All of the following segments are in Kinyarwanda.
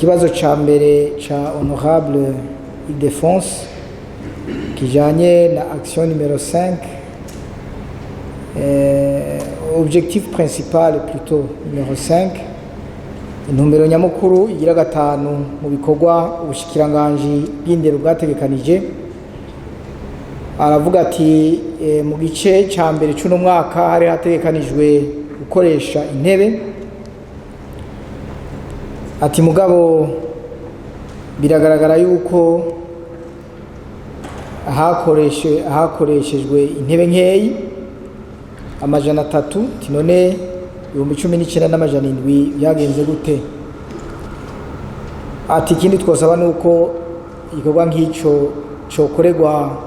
Ikibazo ca mbere ca honorable Ildefonse kijanye na action numéro 5, objectif principal plutôt numéro 5, intumbero nyamukuru igira gatanu mu bikorwa ubushikiranganji bw'indero bwategekanije. Aravuga ati mu gice ca mbere c'uno mwaka hari hategekanijwe gukoresha intebe, ati mugabo biragaragara yuko hakoreshejwe intebe nkeyi amajana 3, tinone 19,700 byagenze gute? Ati ikindi twosaba nuko igikorwa nk'ico cokorerwa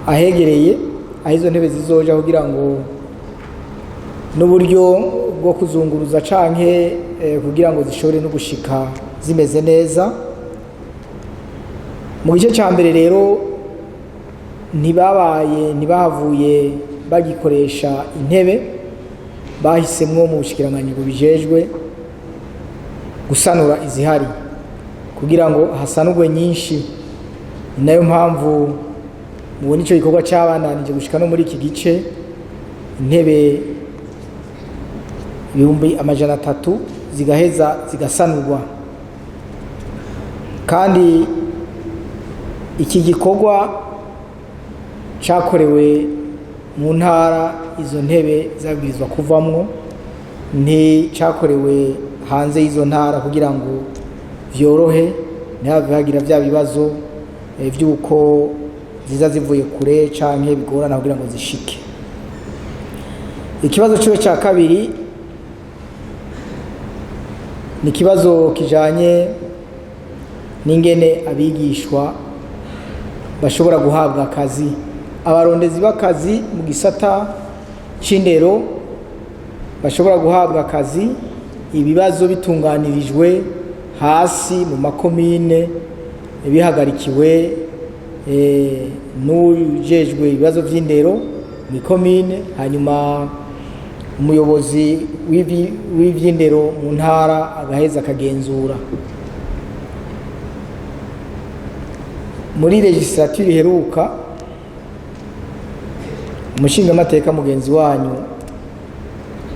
ahegereye aho izo ntebe zizoja kugira ngo n'uburyo bwo kuzunguruza canke kugira ngo zishobore no gushika zimeze neza. Mu gice ca mbere rero ntibahavuye bagikoresha intebe, bahisemwo mu bushikiranganji bubijejwe gusanura izihari kugira ngo hasanurwe nyinshi. Ni nayo mpamvu mubona ico gikorwa c'abananije gushika no muri iki gice intebe 300 zigaheza zigasanurwa. Kandi iki gikorwa cakorewe mu ntara, izo ntebe zabwirizwa kuvamwo, cakorewe hanze y'izo ntara kugira ngo vyorohe ntihave hagira vya bibazo vy'uko ziza zivuye kure canke bigorana kugira ngo zishike. Ikibazo cyo ca kabiri ni ikibazo kijanye n'ingene abigishwa bashobora guhabwa akazi. Abarondezi b'akazi mu gisata c'indero bashobora guhabwa akazi, ibibazo bitunganirijwe hasi mu makomine bihagarikiwe n'ujejwe ibibazo vy'indero mu komine, hanyuma umuyobozi w'ivy'indero mu ntara agaheza akagenzura. Muri legislature iheruka umushingamateka mugenzi wanyu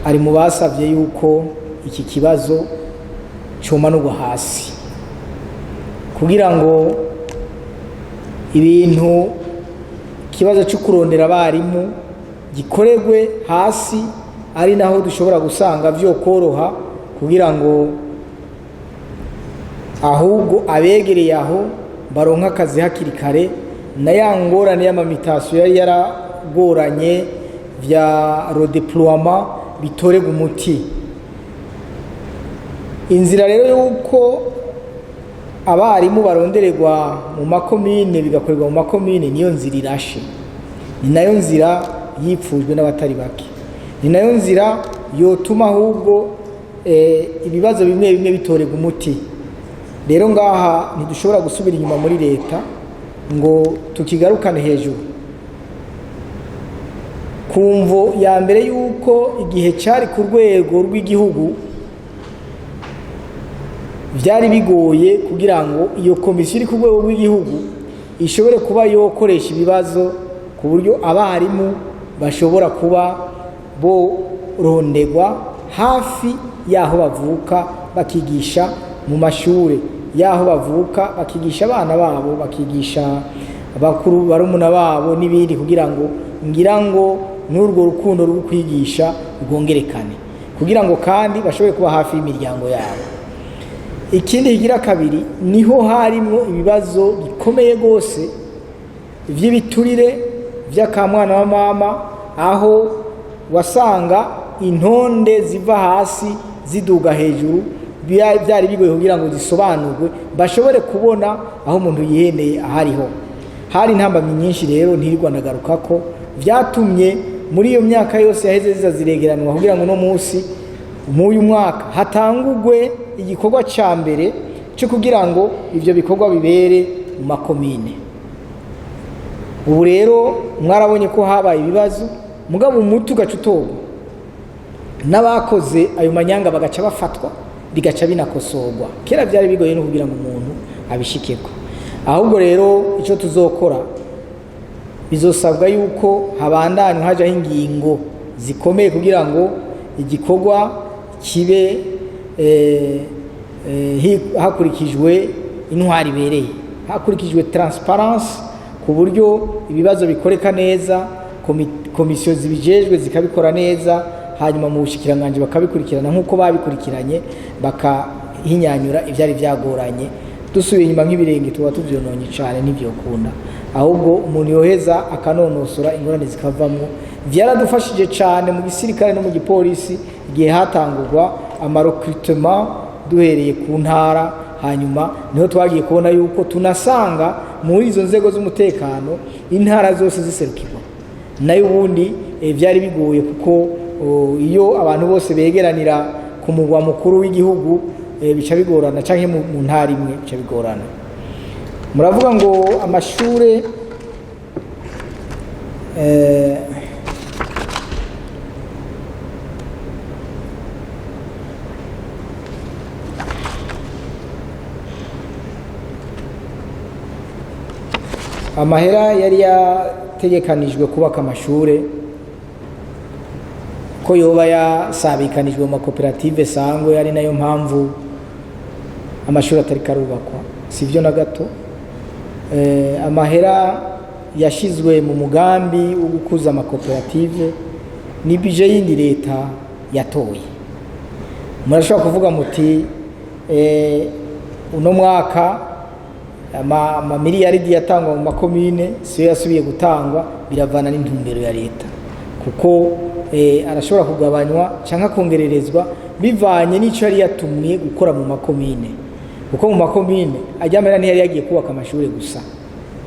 ari mu basavye yuko iki kibazo comanurwa hasi kugira ngo ibintu kibazo cyo kurondera abarimu gikorerwe hasi, ari naho dushobora gusanga vyo koroha kugira ngo ahubwo abegereye aho baronka akazi hakiri kare, na ya ngorane y'amamitation yari yaragoranye vya redeploiement bitorega umuti. Inzira rero yuko abarimu barondererwa mu makomine bigakorerwa mu makomine niyo nzira irashe, ni nayo nzira yipfujwe n'abatari bake, ni nayo nzira yotuma ahubwo ibibazo bimwe bimwe bitorega umuti. Rero ngaha ntidushobora gusubira inyuma muri leta ngo tukigarukane hejuru. Kumvo ya mbere yuko igihe cyari ku rwego rw'igihugu byari bigoye kugira ngo iyo komisiyo iri ku rwego rw'igihugu ishobore kuba yokoresha ibibazo ku buryo abarimu bashobora kuba borondegwa hafi yaho bavuka bakigisha mu mashure yaho bavuka, bakigisha abana babo, bakigisha abakuru barumuna babo n'ibindi, kugira ngo ngira ngo n'urwo rukundo rwo kwigisha rwongerekane, kugira ngo kandi bashobore kuba hafi y'imiryango yabo. Ikindi higira kabiri, niho harimo ibibazo bikomeye gose vy'ibiturire vy'akamwana wa mama, aho wasanga intonde ziva hasi ziduga hejuru, byari bigoye kugira ngo zisobanurwe bashobore kubona aho umuntu yihendeye ahariho. Hari intambamyi nyinshi rero ntirirwa ndagaruka ko vyatumye muri iyo myaka yose yaheze ziza ziregeranwa kugira ngo no munsi muri uyu mwaka hatangurwe igikorwa ca mbere cyo kugira ngo ivyo bikorwa bibere mu makomine. Ubu rero mwarabonye ko habaye ibibazo, mugabo umuti ugaca utorwa n'abakoze ayo manyanga bagaca bafatwa bigaca binakosorwa. Kera byari bigoye no kugira ngo umuntu abishikeko. Ahubwo rero icyo tuzokora bizosabwa yuko habandanywa hajaho ingingo zikomeye kugira ngo igikorwa kibe hakurikijwe intwari ibereye, hakurikijwe transparence, ku buryo ibibazo bikoreka neza, komisiyo zibijejwe zikabikora neza, hanyuma mu bushikiranganje bakabikurikirana nk'uko babikurikiranye, bakahinyanyura ibyari byagoranye. Dusubiye inyuma nk'ibirenge tuba tuvyononye cyane n'ivyokunda, ahubwo umuntu yoheza akanonosora ingorane zikavamwo. Vyaradufashije cyane mu gisirikare no mu gipolisi igihe hatangurwa amarecrutement duhereye ku ntara, hanyuma niho twagiye kubona yuko tunasanga muri izo nzego z'umutekano intara zose ziserukirwa. Nayo ubundi byari bigoye kuko iyo abantu bose begeranira ku mugwa mukuru w'igihugu bica bigorana, canke mu ntara imwe bica bigorana. Muravuga ngo amashure amahera yari yategekanijwe kubaka amashure ko yoba yasabikanijwe mu makoperative sangwe, ari nayo mpamvu amashuri atari karubakwa. Sivyo na gato. Amahera yashizwe mu mugambi wo gukuza amakoperative ni budget yindi leta yatoye. Murashobora kuvuga muti uno mwaka miliyaridi yatangwa mu makomine siyo yasubiye gutangwa, biravana n'intumbero ya leta, kuko arashobora kugabanywa cyangwa kongererezwa bivanye n'ico yari yatumye gukora mu makomine. Kuko mu makomine ajyamera ntiyari yagiye kubaka amashuri gusa,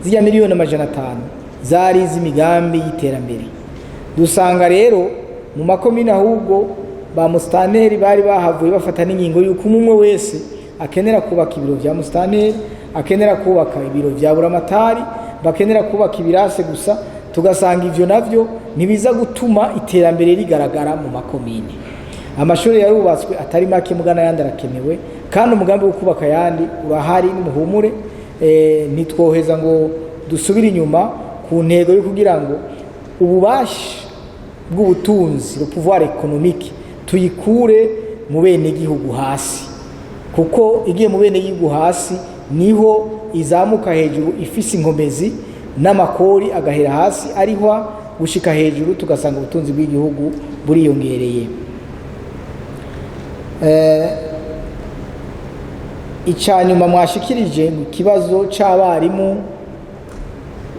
zijya miliyoni 500 zari iz'imigambi y'iterambere. Dusanga rero mu makomine ahubwo ba mustaneri bari bahavuye bafata n'ingingo y'uko umwe wese akenera kubaka ibiro vya mustaneri, akenera kubaka ibiro vya buramatari, bakenera kubaka ibirase gusa. Tugasanga ivyo navyo nibiza gutuma iterambere rigaragara mu makomine. Amashuri yarubatswe atari make mugana yandi arakenewe, kandi umugambi wo kubaka yandi urahari n'umuhumure. Nitwoheza ngo dusubire inyuma ku ntego yo kugira ngo ububasha bw'ubutunzi, le pouvoir économique, tuyikure mu bene gihugu hasi, kuko igiye mu bene gihugu hasi niho izamuka hejuru ifise inkomezi n'amakori agahera hasi ariho gushika hejuru, tugasanga ubutunzi bw'igihugu buriyongereye. Icanyuma mwashikirije mu kibazo c'abarimu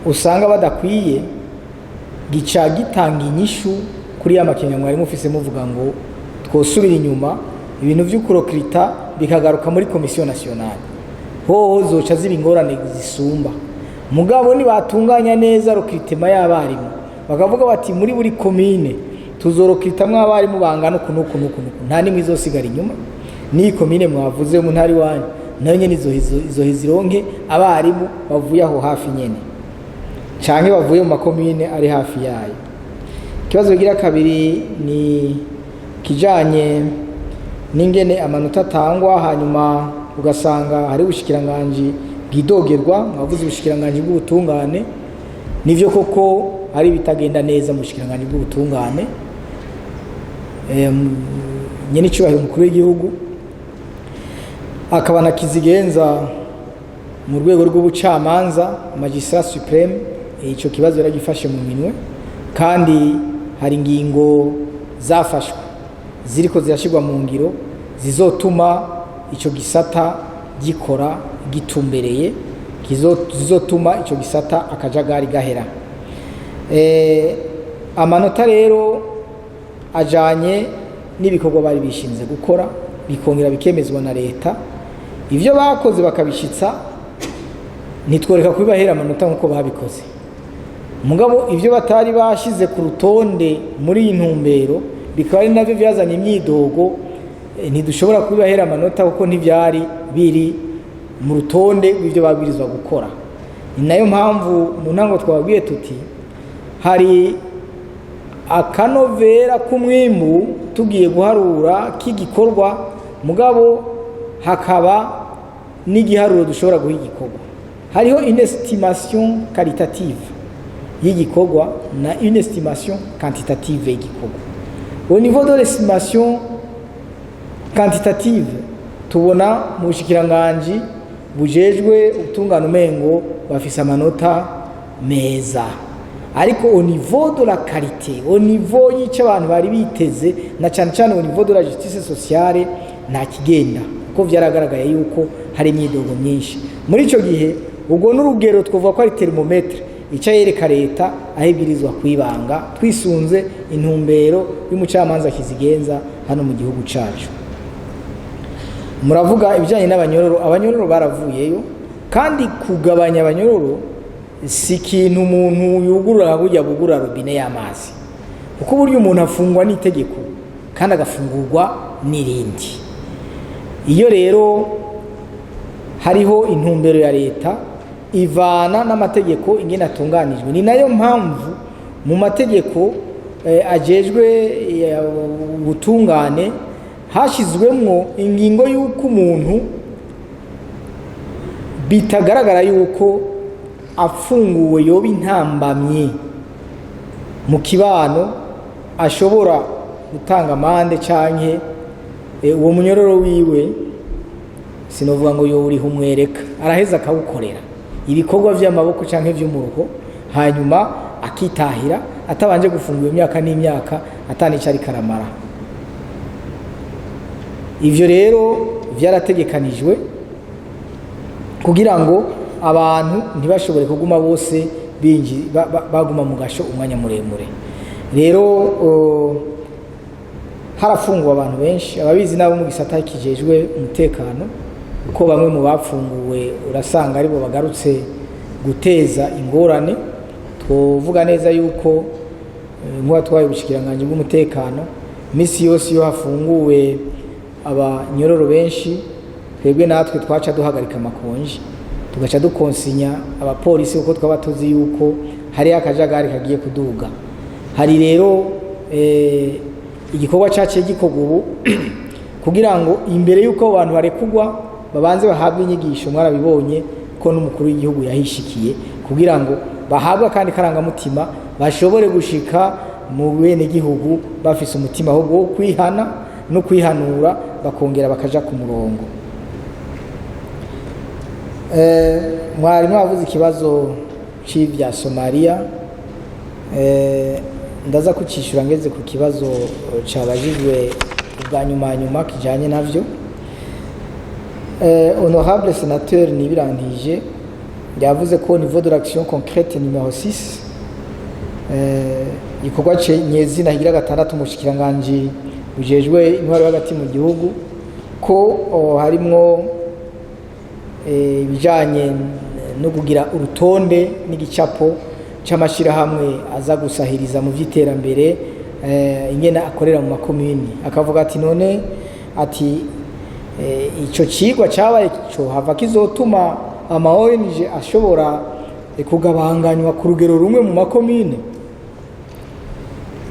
usanga badakwiye, gica gitanga inyishu kuri ya makenga mwari mufise muvuga ngo twosubira inyuma, ibintu vy'ukurokrita bikagaruka muri komisiyo nationale. Hoho zoca ziba ingorane zisumba. Mugabo ni batunganya neza rokritema y'abarimu, bakavuga bati muri buri komine tuzorokritamwe abarimu bangana kunuku, nta nimwe izosigara inyuma. Ni komine mwavuze mu ntari wanyu nayo nyene izo hizironke abarimu bavuye aho hafi nyene, canke bavuye mu makomine ari hafi yayo. Kibazo gira kabiri ni kijanye n'ingene amanota atangwa, hanyuma ugasanga hari ubushikiranganje bwidogerwa. Mwavuze ubushikiranganje bw'ubutungane, nivyo koko hari bitagenda neza mu bushikiranganje bw'ubutungane. Nyene cyubahiro umukuru w'igihugu akaba nakizigenza mu rwego rw'ubucamanza, magistrat supreme, ico kibazo yaragifashe mu minwe, kandi hari ingingo zafashwe ziriko zirashirwa mu ngiro zizotuma ico gisata gikora gitumbereye, zizotuma ico gisata akajagari gahera. Amanota rero ajanye n'ibikorwa bari bishinze gukora, bikongera bikemezwa na leta. Ivyo bakoze bakabishitsa, nitworeka kubibahera amanota nkuko babikoze. Mugabo ivyo batari bashize ku rutonde muri intumbero bikaba ari navyo byazanye imyidogo, ntidushobora kubibahera amanota kuko ntivyari biri mu rutonde w'ivyo babwirizwa gukora. Ni nayo mpamvu mu ntango twababwiye tuti hari akanovera k'umwimbu tugiye guharura k'igikorwa, mugabo hakaba n'igiharuro dushobora guha igikorwa. Hariho une estimation qualitative y'igikorwa na une estimation quantitative y'igikorwa. Au niveau de l'estimation quantitative tubona mu bushikiranganji bujejwe ubutungane umengo bafise amanota meza, ariko au niveau de la qualité, au niveau y'icyo abantu bari biteze, na cyane cyane au niveau de la justice sociale nta kigenda, kuko vyaragaragaye yuko hari imyidogo myinshi. Muri ico gihe ubwo n'urugero twovuga ko ari thermometre ica yereka leta aho ibwirizwa kwibanga twisunze intumbero y'umucamanza kizigenza hano mu gihugu cacu. Muravuga ibijanye n'abanyororo, abanyororo baravuyeyo, kandi kugabanya abanyororo si ikintu umuntu yugurura burya bugura robine y'amazi, kuko burya umuntu afungwa n'itegeko kandi agafungurwa n'irindi. Iyo rero hariho intumbero ya leta ivana n'amategeko ingene atunganijwe, ni nayo mpamvu mu mategeko ajejwe ubutungane hashizwemwo ingingo y'uko umuntu bitagaragara yuko afunguwe yoba intambamye mu kibano ashobora gutanga amande canke uwo munyororo wiwe sinovuga ngo yo uriho umwereka, araheza akawukorera ibikorwa vy'amaboko canke vy'umuruho, hanyuma akitahira atabanje gufungwa imyaka n'imyaka atanica ari karamara. Ivyo rero vyarategekanijwe kugira ngo abantu ntibashobore kuguma bose baguma mu gasho umwanya muremure. Rero harafungwa abantu benshi, ababizi nabo mu gisata kijejwe umutekano, uko bamwe mu bapfunguwe urasanga aribo bagarutse guteza ingorane. Twovuga neza yuko nk'uwatwaye ubushikiranganje bw'umutekano misi yose iyo hafunguwe abanyororo benshi, twebwe natwe twaca duhagarika amakonji tugaca dukonsinya abapolisi, uko twaba tuzi yuko hari akajagari kagiye kuduga. Hari rero igikorwa cyaciye gikorwa ubu kugira ngo imbere yuko abantu barekugwa babanze bahabwe inyigisho. Mwarabibonye ko n'umukuru w'igihugu yahishikiye kugira ngo bahabwe kandi karangamutima bashobore gushika mu bene gihugu bafise umutima wo kwihana no kwihanura, bakongera bakaja ku murongo. Mwari mwavuze ikibazo c'ivya Somalia, ndaza kucishura ngeze ku kibazo cabajijwe bwa nyuma kijanye navyo. Honorable sénateur Nibirangije yavuze ko niveau de l'action concrète numéro 6 ikorwa nyezina higira gatandatu umushikiranganje ujejwe intwaro hagati mu gihugu ko harimwo bijanye no kugira urutonde n'igicapo c'amashira hamwe aza gusahiriza mu vy'iterambere ingena akorera mu makomune. Akavuga ati none ati ico cigwa cabaye cyo hava kizotuma ama ONG ashobora kugabanganywa ku rugero rumwe mu makomune.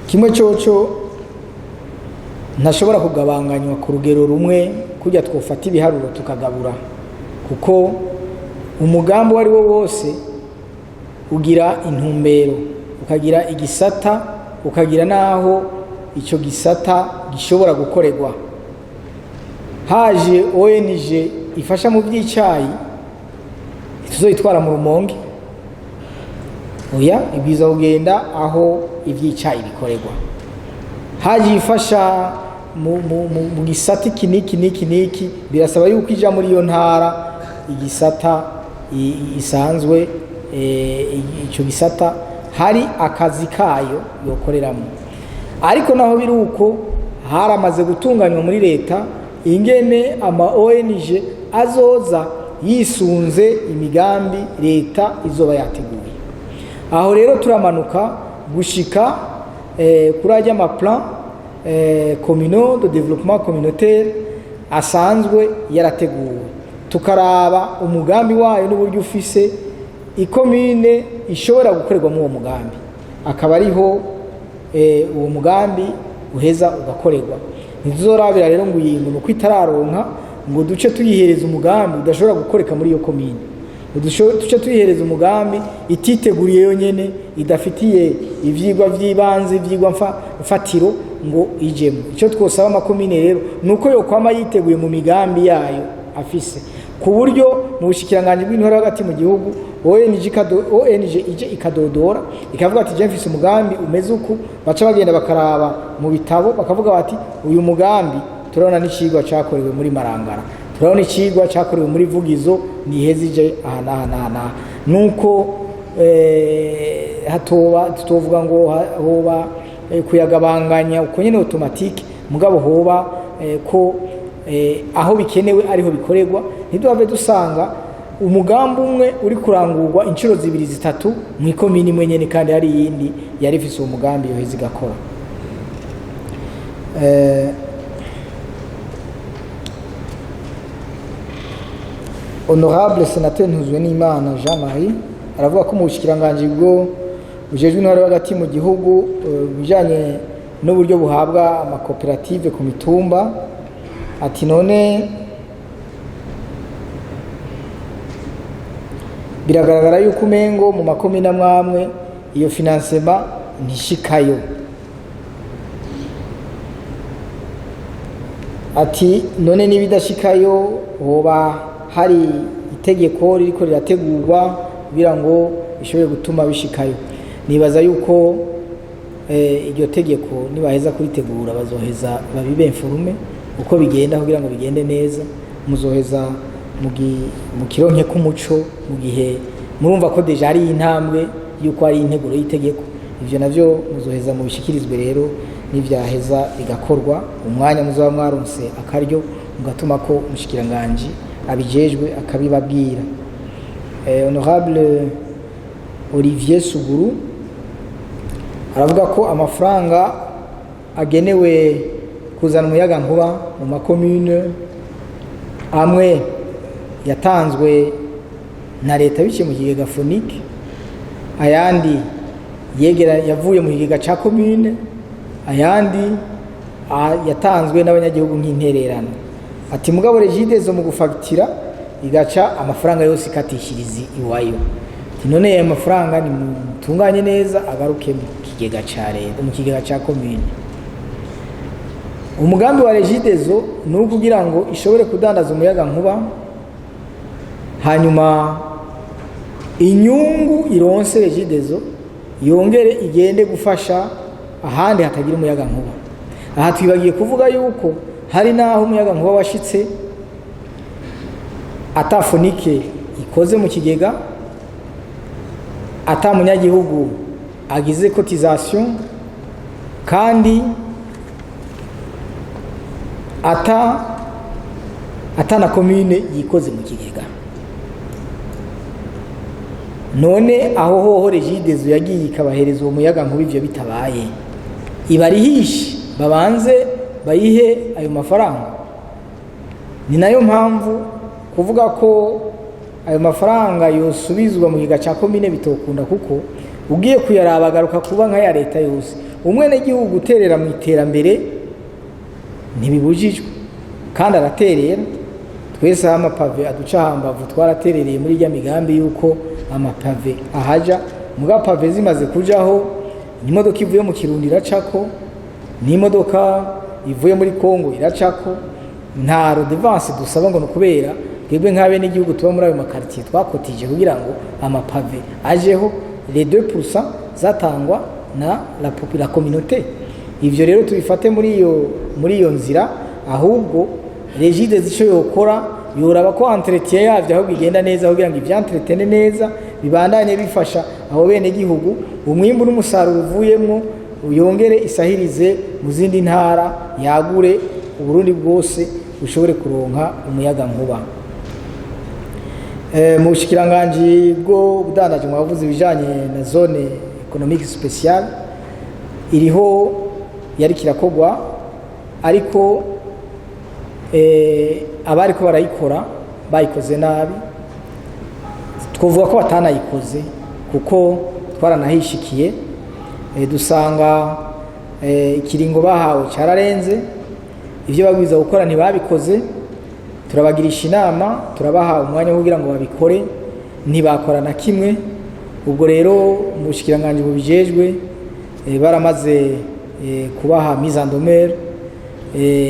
Kimwe coco ntashobora kugabanganywa ku rugero rumwe kujya twofata ibiharuro tukagabura, kuko umugambi wari wo wose ugira intumbero, ukagira igisata, ukagira naho ico gisata gishobora gukorerwa. Haje ONG ifasha mu by'icayi tuzoyitwara mu Rumonge, oya ibiza kugenda aho iby'icayi bikorerwa. Haje ifasha mu gisata kiniki birasaba yuko ija muri iyo ntara igisata isanzwe ico gisata hari akazi kayo yokoreramo. Ariko naho biruko haramaze gutunganywa muri leta ingene ama ONG azoza yisunze imigambi leta izoba yateguye. Aho rero turamanuka gushika kuri ajya ama plan communaux de développement communautaire asanzwe yarateguwe, tukaraba umugambi wayo n'uburyo ufise ikomine ishobora gukorerwa mu uwo mugambi, akaba ariho uwo mugambi uheza ugakorerwa. Ntizorabira rero ngo uyingu nuko itararonka ngo duce tuyihereza umugambi udashobora gukoreka muri iyo komine, duce tuyihereza umugambi ititeguriye yonyene, idafitiye ivyigwa vy'ibanze, ivyigwa mfatiro ngo ijemo. Icyo twosaba amakomine rero nuko yo kwama yiteguye mu migambi yayo afise, ku buryo mu bushikiranganje bw'intore hagati mu gihugu ONG ije ikadodora ikavuga ati je mfise umugambi umeze uku, baca bagenda bakaraba mu bitabo bakavuga bati uyu mugambi turabona n'icigwa cyakorewe muri Marangara, turabona icigwa cyakorewe muri Vugizo, nihezije aha nuko tutovuga ngo hoba kuyagabanganya uko nyene automatique, mugabo hoba ko aho bikenewe ariho bikorerwa, ntiduhave dusanga umugambi umwe uri kurangurwa inshuro 2-3 mu ikomini imwe nyene kandi hari yindi yari ifise uwo mugambi yoheza igakora. Honorable Sénateur Ntuzwenimana Jean-Marie aravuga ko mu bushikiranganje bwo bujejwe intwaro hagati mu gihugu bijanye n'uburyo buhabwa amakoperative ku mitumba, ati none biragaragara yuko umengo mu makomine amwamwe iyo financement ntishikayo. Ati none nibidashikayo hoba hari itegeko ririko rirategurwa kugira ngo bishobore gutuma bishikayo. Nibaza yuko iryo tegeko nibaheza kuritegura bazoheza babibemfurume uko bigenda kugira ngo bigende neza, muzoheza mu kironke k'umuco mu gihe murumva ko deja ari intambwe yuko ari integuro y'itegeko. Ivyo navyo muzoheza mu bishikirizwe rero n'ivyaheza bigakorwa, umwanya muzoba mwaronse akaryo mugatuma ko umushikiranganje abijejwe akabibabwira. Honorable Olivier Suguru aravuga ko amafaranga agenewe kuzana umuyaga nkuba mu makomune amwe yatanzwe na leta biciye mu kigega Fonike, ayandi yavuye mu kigega ca komune, ayandi yatanzwe n'abanyagihugu nk'intererano. Ati mugabo Regidezo mu gufagitira igaca amafaranga yose ikatishiriza iwayo. Ati none aya mafaranga ni mutunganye neza agaruke mu kigega ca leta, mu kigega ca komune. Umugambi wa Regidezo ni kugira ngo ishobore kudandaza umuyaga nkuba, hanyuma inyungu ironse Regidezo yongere igende gufasha ahandi hatagira umuyaga nkuba. Aha twibagiye kuvuga yuko hari naho umuyaga nkuba washitse ata Fonike ikoze mu kigega, ata munyagihugu agize cotisation, kandi ata na commune yikoze mu kigega. None aho hoho Regidezo yagiye ikabahereza uwo muyaga nkuba ivyo bitabaye, ibarihishe babanze bayihe ayo mafaranga. Ni nayo mpamvu kuvuga ko ayo mafaranga yosubizwa mu kigega ca komine bitokunda, kuko ugiye kuyaraba agaruka kuba nka ya leta yose. Umwene gihugu guterera mu iterambere ntibibujijwe kandi araterera. Twese amapave aduca hambavu twaraterereye muri ya migambi yuko amapave ahaja, muga pave zimaze kujaho imodoka ivuye mu Kirundi iracako, n'imodoka ivuye muri Kongo iracako. Nta redevance dusaba ngo nukubera twebwe nk'abe n'igihugu tuba muri ayo makartier twakotije kugira ngo amapave ajeho. Les 2% zatangwa na la communauté. Ivyo rero tubifate muri iyo nzira, ahubwo Regidezo ico yokora yoraba ko entretien yavyo aho bigenda neza kugira ngo ivyentretene neza bibandanye bifasha abo bene gihugu, umwimbu n'umusaruro uvuyemwo uyongere isahirize mu zindi ntara, yagure Uburundi bwose bushobore kuronka umuyaga nkuba. Mu bushikiranganje bwo budandaje mwavuze bijanye na zone économique spéciale iriho yari kirakogwa, ariko abariko barayikora bayikoze nabi. Twovuga ko batanayikoze kuko twaranahishikiye, dusanga ikiringo bahawe cyararenze, ivyo bagwiza gukora ntibabikoze. turabagirisha inama, turabaha umwanya kugira ngo babikore, ntibakora na kimwe. Ubwo rero mu bushikiranganje bubijejwe baramaze kubaha mise en demeure,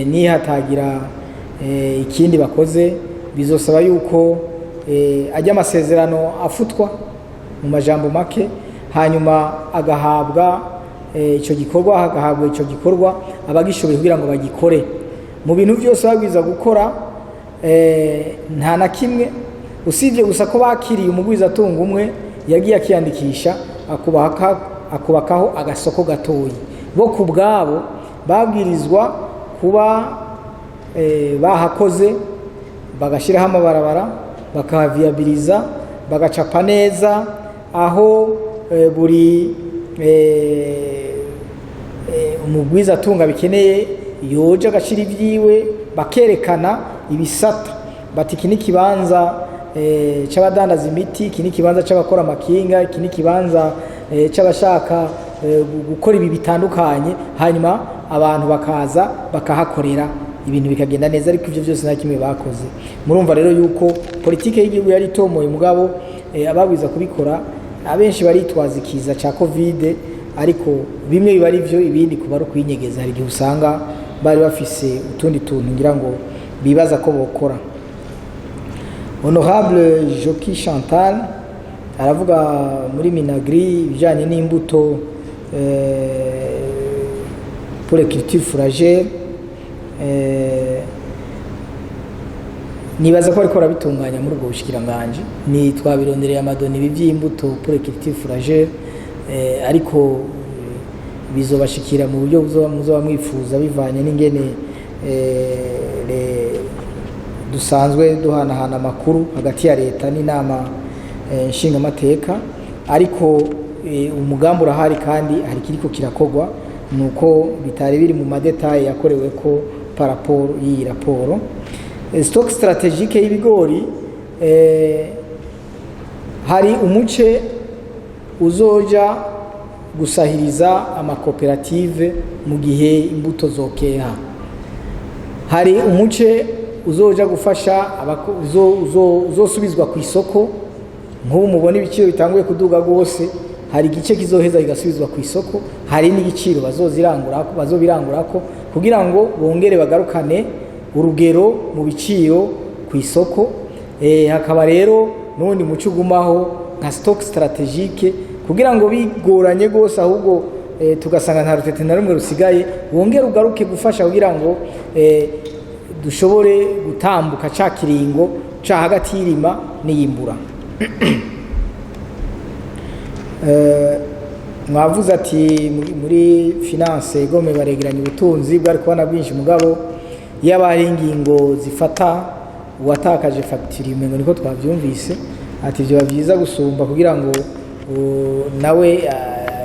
nihatagira ikindi bakoze bizosaba yuko ajya amasezerano afutwa mu majambo make, hanyuma agahabwa icyo gikorwa abagishoboye kugira ngo bagikore. Mu bintu byose babwiza gukora nta na kimwe usibye gusa ko bakiriye umugwizatunga umwe yagiye akiyandikisha akubakaho agasoko gatoyi. Bo ku bwabo babwirizwa kuba bahakoze, bagashyiraho amabarabara, bakahaviyabiliza, bagacapa neza aho buri umugwizatunga bikeneye yoje agashira ibyiwe, bakerekana ibisata bati iki ni kibanza c'abadandaza imiti, iki ni kibanza c'abakora amakinga, iki ni kibanza c'abashaka gukora ibi bitandukanye, hanyuma abantu bakaza bakahakorera ibintu bikagenda neza. Ariko ivyo byose nta kimwe bakoze. Murumva rero yuko politike y'igihugu yari itomoye, mugabo ababwiza kubikora abenshi baritwaza ikiza ca covid, ariko bimwe biba ari byo, ibindi kuba ari ukwinyegeza. Hari igihe usanga bari bafise utundi tuntu ngira ngo bibaza ko bokora. Honorable Joki Chantal aravuga muri Minagri ibijanye n'imbuto pour les cultures fourragères. Nibaza ko ariko rabitunganya muri ubwo bushikiranganje, ni twabirondereye amadoni ibi by'imbuto pour les cultures fourragères, ariko bizobashikira mu buryo muzoba mwifuza bivanye n'ingene dusanzwe duhanahana amakuru hagati ya leta n'inama nshingamateka. Ariko umugambi urahari kandi hari kiriko kirakogwa, nuko bitari biri mu madetaye yakorewe ko par rapport y'iyi raporo. Stock strategique y'ibigori, hari umuce uzoja gusahiriza amakoperative mu gihe imbuto zokeha, hari umuce uzoja gufasha uzosubizwa ku isoko. Nk'ubu mubona ibiciro bitanguye kuduga rwose, hari igice kizoheza kigasubizwa ku isoko, hari n'igiciro bazobirangurako kugira ngo bongere bagarukane urugero mu biciro ku isoko. Hakaba rero n'undi muco ugumaho nka stock strategique kugira ngo bigoranye rwose ahubwo tugasanga nta rutete na rumwe rusigaye, wongere ugaruke gufasha kugira ngo dushobore gutambuka ca kiringo ca hagati y'irima n'iyimbura. Mwavuze ati muri finance igome baregeranya ubutunzi bwari kubona bwinshi, mugabo yabari ingingo zifata uwatakaje facture imengo niko twavyumvise, ati byo byiza gusumba kugira ngo nawe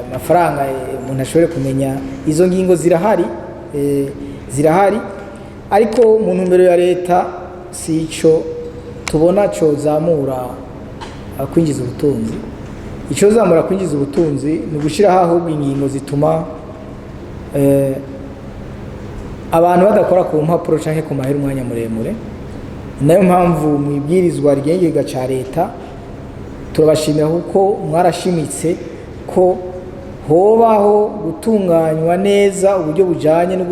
amafaranga umuntu ashobore kumenya izo ngingo zirahari. Ariko mu ntumbero ya leta sico tubona cyo zamura kwinjiza ubutunzi. Ico zamura kwinjiza ubutunzi ni gushiraho ahubwo ingingo zituma abantu badakora ku mpapuro canke ku mahera umwanya muremure. Nayo mpamvu mu ibwirizwa rigengega ca leta turabashimira kuko mwarashimitse ko hobaho gutunganywa neza uburyo bujanye no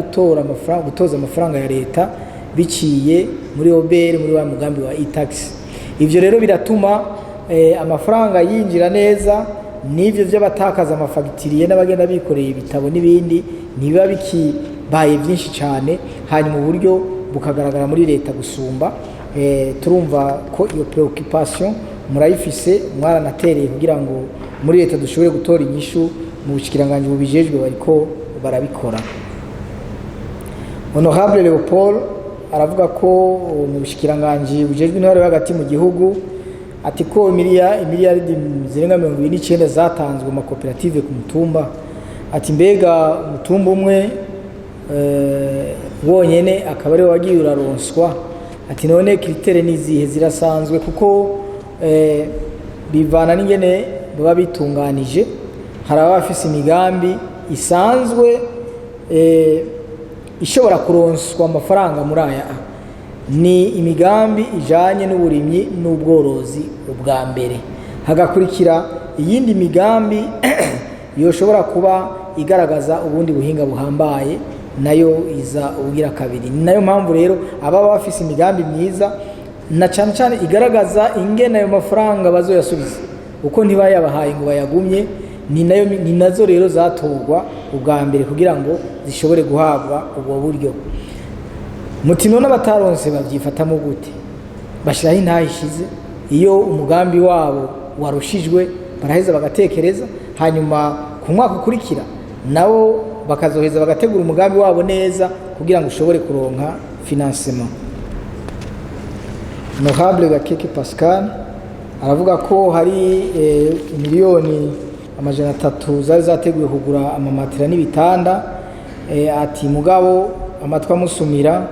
gutoza amafaranga ya leta biciye muri OBR, muri wa mugambi wa e-tax. Ivyo rero biratuma amafaranga yinjira neza, n'ivyo by'abatakaza amafagitiriye n'abagenda bikoreye ibitabo n'ibindi niba bikibaye byinshi cyane, hanyuma uburyo bukagaragara muri leta gusumba. Turumva ko iyo preoccupation murayifise, mwaranatereye kugira ngo muri leta dushobore gutora inyishu mu bushikiranganje bubijejwe bariko barabikora. Honorable Leopold aravuga ko mu bushikiranganje bujejwe intwaro hagati mu gihugu, ati ko miliyaridi zirenga 29 zatanzwe mu makoperative ku mutumba. Ati mbega umutumba umwe wonyene akaba ari wagiye uraronswa. Ati none kritere nizihe zirasanzwe kuko bivana n'ingene baba bitunganije. Hari abafise imigambi isanzwe ishobora kuronswa amafaranga muri aya. ni imigambi ijanye n'uburimyi n'ubworozi ubwa mbere, hagakurikira iyindi migambi yoshobora kuba igaragaza ubundi buhinga buhambaye, nayo iza ubugira kabiri. Ni nayo mpamvu rero ababa bafise imigambi myiza na cyane cyane igaragaza ingene ayo mafaranga bazoyasubiza, uko ntibayabahaye ngo bayagumye, ni nazo rero zatorwa ubwa mbere kugira ngo zishobore guhabwa ubwo buryo. Mutino n'abataronse babyifatamo gute? Bashiraho intahishize, iyo umugambi wabo warushijwe baraheza bagatekereza, hanyuma ku mwaka ukurikira nabo bakazoheza bagategura umugambi wabo neza kugira ngo ushobore kuronka financement. Honorable Gakeke Pascal aravuga ko hari miliyoni 300 zari zateguye kugura amamatera n'ibitanda, ati mugabo amatwa musumira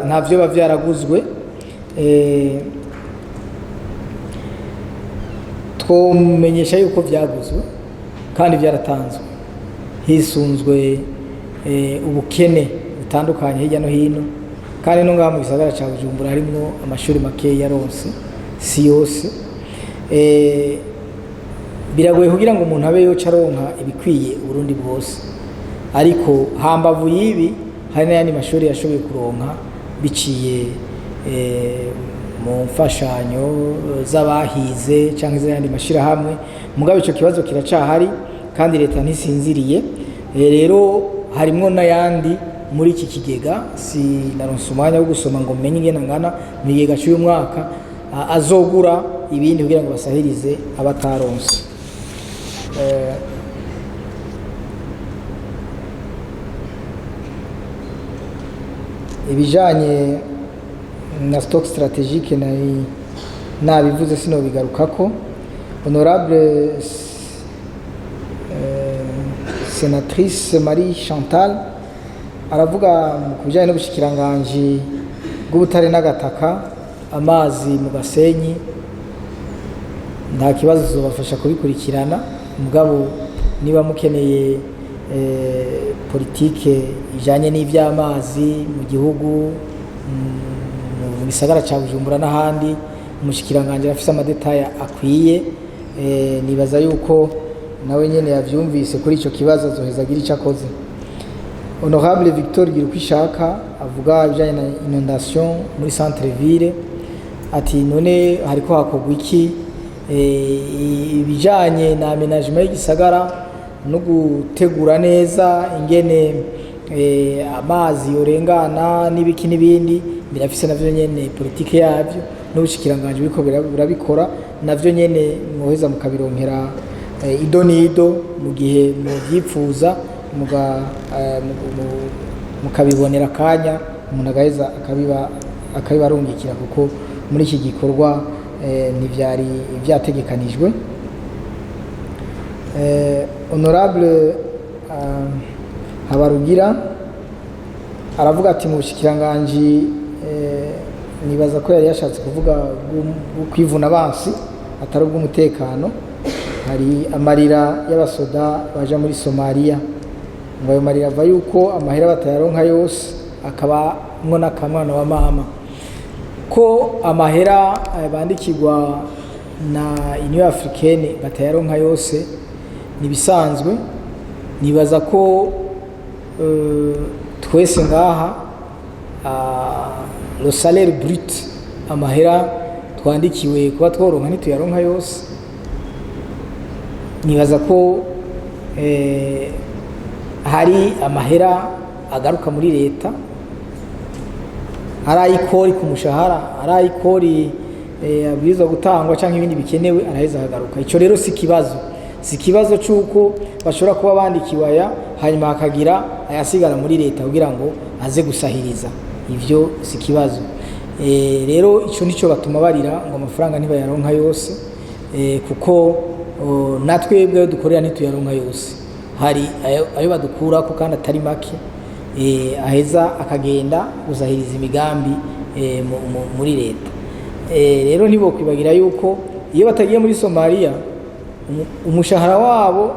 ntavyo bavyaraguzwe. Twomenyesha yuko vyaguzwe kandi vyaratanzwe hisunzwe ubukene butandukanye hirya no hino, kandi no ngaha mu gisagara ca Bujumbura harimo amashuri make yaronse, si yose. Biragoye kugira ngo umuntu abe yoca aronka ibikwiye Burundi bwose, ariko hambavu yibi hari n'ayandi mashuri yashoboye kuronka biciye mu mfashanyo z'abahize cyangwa iz'ayandi mashirahamwe. Mugabe ico kibazo kiracahari kandi leta ntisinziriye. Rero harimwo n'ayandi muri iki kigega, si naronse umwanya wo gusoma ngo menye ingene ngana mu kigega cy'uyu mwaka, azogura ibindi kugira ngo basahirize abataronse. Ibijanye na stock stratégique nabivuze sino bigarukako. Honorable sénatrice Marie Chantal aravuga ku bijanye n'ubushikiranganje bw'ubutare n'agataka, amazi mu Gasenyi nta kibazo zobafasha kubikurikirana, mugabo niba mukeneye politike ijanye n'ivy'amazi mu gihugu mu gisagara ca Bujumbura n'ahandi, umushikiranganje afise amadetaya akwiye. Nibaza yuko nawe nyene yavyumvise kuri ico kibazo azoheza agira ico akoze. Honorable Victor Girukwishaka avuga ibijanye na inondation muri centre ville, ati none hariko hakorwa iki ibijanye na aménagement y'igisagara no gutegura neza ingene amazi yorengana n'ibiki n'ibindi, birafise navyo nyene politike yavyo n'ubushikiranganje biko burabikora navyo nyene mwoheza mukabironkera idonido mu gihe muvyipfuza mukabibonera kanya umuntu agaheza akabibarungikira, kuko muri iki gikorwa ntivyari vyategekanijwe. Honorable Habarugira aravuga ati mu bushikiranganje nibaza ko yari yashatse kuvuga kwivuna abansi atari ubw'umutekano, hari amarira y'abasoda baja muri Somalia, ngo ayo marira ava yuko amahera batayaronka yose, akaba mwo n'akamwana wa mama ko amahera bandikirwa na Union Africaine batayaronka yose nibisanzwe. Nibaza ko twese ngaha le salaire brut, amahera twandikiwe kuba tworonka ntituyaronka yose. Nibaza ko hari amahera agaruka muri leta, hari ikori ku mushahara, hari ikori abwirizwa gutangwa cyangwa ibindi bikenewe, araheza akagaruka. Ico rero si kibazo cy'uko bashobora kuba bandikiwe aya hanyuma hakagira ayasigara muri leta kugira ngo aze gusahiriza, ivyo si kibazo. Rero ico nico batuma barira ngo amafaranga ntibayaronka yose, kuko natwebwe dukorera ntituyaronka yose, hari ayo badukura ko kandi atari make, aheza akagenda gusahiriza imigambi muri leta. Rero ntibo kwibagira yuko iyo batagiye muri Somalia umushahara wabo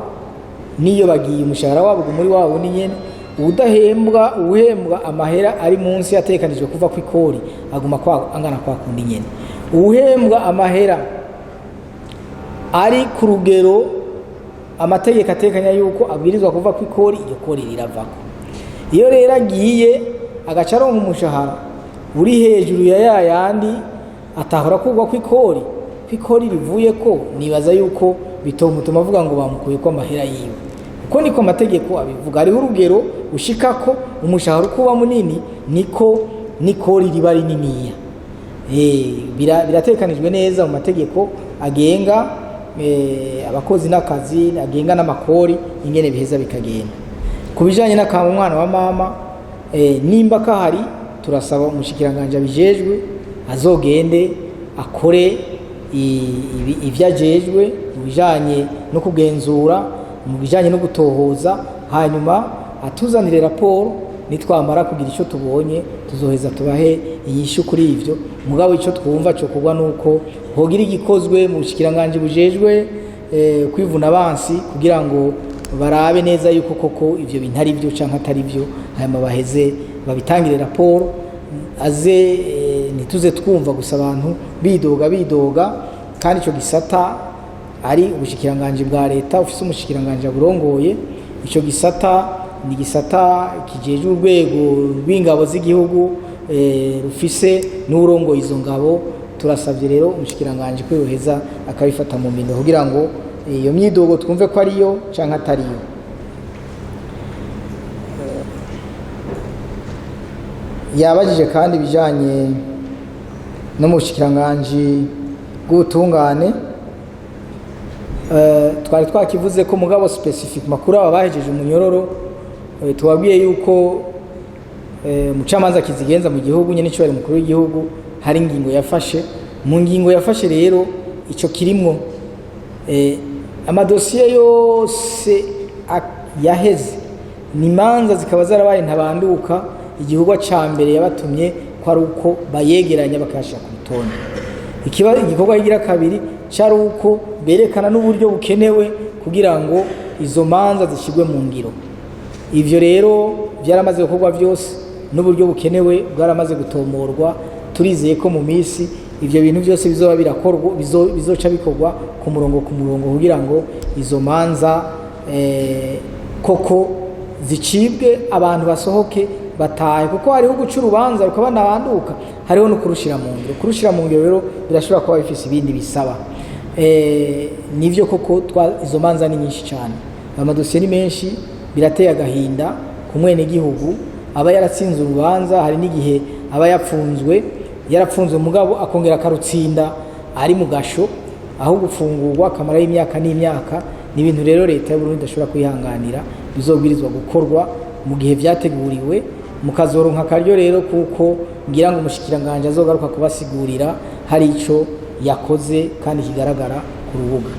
niyo bagiye umushahara wabo muri wabo ni nyene, uhembwa amahera ari munsi yatekanijwe kuva ku ikori aguma angana kwa kundi nyene. Uhembwa amahera ari ku rugero amategeko atekanya yuko abwirizwa kuva ku ikori, iryo kori riravako. Iyo rero agiye agacaronka umushahara uri hejuru ya yayandi atahora kugwa ku ikori rivuye ko, nibaza yuko bitomutuma avuga ngo bamukuye ko amahera yiwe, kuko niko amategeko abivuga. Hariho urugero ushikako umushahara kuba munini niko riba rininiya. Biratekanijwe neza mu mategeko agenga abakozi n'akazi, agenga n'amakori ingene biheza bikagenda. Kubijanye n'akamba umwana wa mama nimba kahari, turasaba umushikiranganje abijejwe azogende akore ivyajejwe mu bijanye no kugenzura, mu bijanye no gutohoza, hanyuma atuzanire raporo. Nitwamara kugira ico tubonye tuzoheza tubahe inyishu kuri ivyo. Mugabo ico twumva cyo kugwa nuko hogira igikozwe mu bushikiranganje bujejwe kwivuna abansi, kugira ngo barabe neza yuko koko ivyo bintu ari byo canke atari byo, hanyuma baheze babitangire raporo. Aze nituze twumva gusa abantu bidoga, kandi ico gisata ari ubushikiranganje bwa leta, ufise umushikiranganje burongoye. Ico gisata ni gisata kijeje urwego rw'ingabo z'igihugu rufise n'urongoye izo ngabo. Turasavye rero umushikiranganje ko yoheza akabifata mu mindo kugira ngo iyo myidogo twumve ko ariyo canke atariyo. Yabajije kandi bijanye no mu bushikiranganje bw'ubutungane, twari twakivuze ko mugabo specific makuru abahejeje umunyororo tubabwiye yuko mucamanza kizigenza mu gihugu nyene cyo bari mukuru w'igihugu hari ingingo yafashe. Mu ngingo yafashe rero ico kirimwo amadosiye yose yaheze n'imanza zikaba zarabaye ntabanduka. Igihugu ca mbere yabatumye ko ari uko bayegeranya bakashaka kutonda. Igikorwa kigira kabiri cyari uko berekana n'uburyo bukenewe kugira ngo izo manza zishigwe mu ngiro. Ivyo rero byaramaze gukorwa byose, n'uburyo bukenewe bwaramaze gutomorwa. Turizeye ko mu misi ivyo bintu byose bizoba birakorwa, bizoca bikorwa ku murongo kugira ngo izo manza koko zicibwe, abantu basohoke batahe, kuko hariho guca urubanza rukaba nabanduka, hariho no kurushira mu ngiro. Kurushira mu ngiro rero birashobora kuba bifise ibindi bisaba. Nivyo koko izo manza ni nyinshi cyane, amadosiye ni menshi, birateye agahinda ku mwene gihugu aba yaratsinze urubanza. Hari n'igihe aba yarapfunzwe mugabo akongera akarutsinda ari mu gasho, aho gufungurwa akamara y'imyaka n'imyaka. Ni ibintu rero leta y'u Burundi idashobora kwihanganira, bizobwirizwa gukorwa mu gihe vyateguriwe. Mukazoronka akaryo rero kuko ngira ngo umushikiranganje azogaruka kubasigurira hari ico yakoze kandi kigaragara ku rubuga.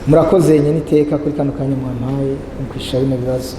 Murakoze nyene iteka kuri kano kanya mwampaye mu kwishura bino bibazo.